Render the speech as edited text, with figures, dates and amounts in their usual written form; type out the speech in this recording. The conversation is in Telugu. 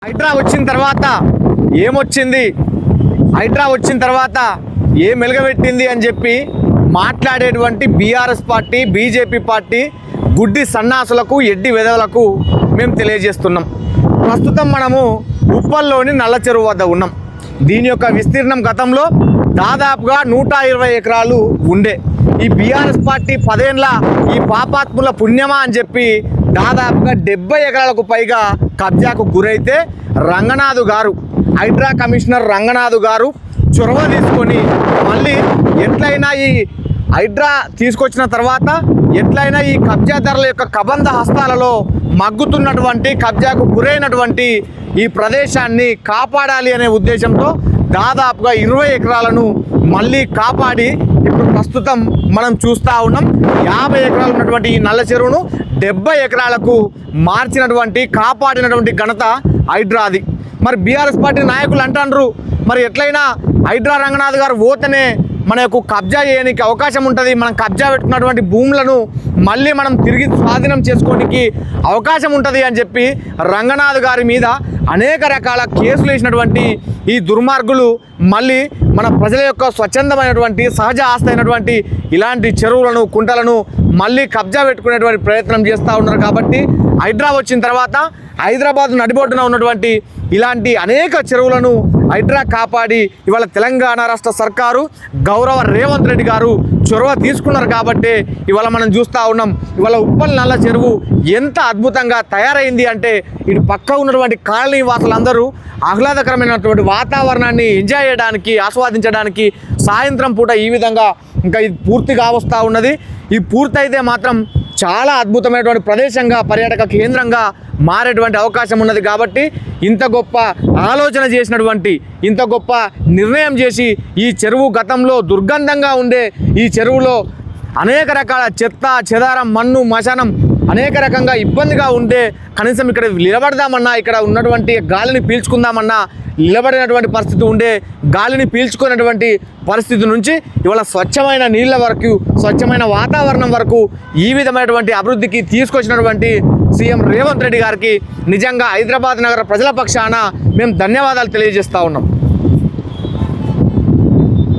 హైడ్రా వచ్చిన తర్వాత ఏమొచ్చింది, హైడ్రా వచ్చిన తర్వాత ఏం మెలగబెట్టింది అని చెప్పి మాట్లాడేటువంటి బీఆర్ఎస్ పార్టీ, బీజేపీ పార్టీ గుడ్డి సన్నాసులకు, ఎడ్డి వెధవలకు మేము తెలియజేస్తున్నాం. ప్రస్తుతం మనము ఉప్పల్లోని నల్ల చెరువు వద్ద ఉన్నాం. దీని యొక్క విస్తీర్ణం గతంలో దాదాపుగా 120 ఎకరాలు ఉండే. ఈ బీఆర్ఎస్ పార్టీ 10 ఏళ్ళ ఈ పాపాత్ముల పుణ్యమా అని చెప్పి దాదాపుగా 70 ఎకరాలకు పైగా కబ్జాకు గురైతే రంగనాథు గారు, హైడ్రా కమిషనర్ రంగనాథు గారు చొరవ తీసుకొని మళ్ళీ ఎట్లయినా ఈ హైడ్రా తీసుకొచ్చిన తర్వాత ఎట్లయినా ఈ కబ్జాదారుల యొక్క కబంధ హస్తాలలో మగ్గుతున్నటువంటి, కబ్జాకు గురైనటువంటి ఈ ప్రదేశాన్ని కాపాడాలి అనే ఉద్దేశంతో దాదాపుగా 20 ఎకరాలను మళ్ళీ కాపాడి ఇప్పుడు ప్రస్తుతం మనం చూస్తూ ఉన్నాం. 50 ఎకరాలు ఉన్నటువంటి ఈ నల్ల చెరువును 70 ఎకరాలకు మార్చినటువంటి, కాపాడినటువంటి ఘనత హైడ్రాది. మరి బీఆర్ఎస్ పార్టీ నాయకులు అంటారు, మరి ఎట్లయినా హైడ్రా రంగనాథ్ గారు పోతేనే మనకు కబ్జా చేయడానికి అవకాశం ఉంటుంది, మనం కబ్జా పెట్టుకున్నటువంటి భూములను మళ్ళీ మనం తిరిగి స్వాధీనం చేసుకోవడానికి అవకాశం ఉంటుంది అని చెప్పి రంగనాథ్ గారి మీద అనేక రకాల కేసులు వేసినటువంటి ఈ దుర్మార్గులు మళ్ళీ మన ప్రజల యొక్క స్వచ్ఛందమైనటువంటి సహజ ఆస్తి అయినటువంటి ఇలాంటి చెరువులను, కుంటలను మళ్ళీ కబ్జా పెట్టుకునేటువంటి ప్రయత్నం చేస్తూ ఉన్నారు. కాబట్టి హైడ్రా వచ్చిన తర్వాత హైదరాబాద్ నడిబొడ్డున ఉన్నటువంటి ఇలాంటి అనేక చెరువులను హైడ్రా కాపాడి ఇవాళ తెలంగాణ రాష్ట్ర సర్కారు, గౌరవ రేవంత్ రెడ్డి గారు చొరవ తీసుకున్నారు. కాబట్టి ఇవాళ మనం చూస్తూ ఉన్నాం. ఇవాళ ఉప్పల్ నల్ల చెరువు ఎంత అద్భుతంగా తయారైంది అంటే ఇటు పక్క ఉన్నటువంటి కాలనీ వాసులందరూ ఆహ్లాదకరమైనటువంటి వాతావరణాన్ని ఎంజాయ్ చేయడానికి, ఆస్వాదించడానికి సాయంత్రం పూట ఈ విధంగా ఇంకా ఇది పూర్తిగా వస్తూ ఉన్నది. ఈ పూర్తయితే మాత్రం చాలా అద్భుతమైనటువంటి ప్రదేశంగా, పర్యాటక కేంద్రంగా మారేటువంటి అవకాశం ఉన్నది. కాబట్టి ఇంత గొప్ప ఆలోచన చేసినటువంటి, ఇంత గొప్ప నిర్ణయం చేసి ఈ చెరువు గతంలో దుర్గంధంగా ఉండే ఈ చెరువులో అనేక రకాల చెత్త, చెదారం, మన్ను, మశానం అనేక రకంగా ఇబ్బందిగా ఉంటే కనీసం ఇక్కడ నిలబడదామన్నా, ఇక్కడ ఉన్నటువంటి గాలిని పీల్చుకుందామన్నా నిలబడినటువంటి పరిస్థితి ఉండే, గాలిని పీల్చుకునేటువంటి పరిస్థితి నుంచి ఇవాళ స్వచ్ఛమైన నీళ్ళ వరకు, స్వచ్ఛమైన వాతావరణం వరకు ఈ విధమైనటువంటి అభివృద్ధికి తీసుకొచ్చినటువంటి సీఎం రేవంత్ రెడ్డి గారికి నిజంగా హైదరాబాద్ నగర ప్రజల పక్షాన మేము ధన్యవాదాలు తెలియజేస్తూ ఉన్నాం.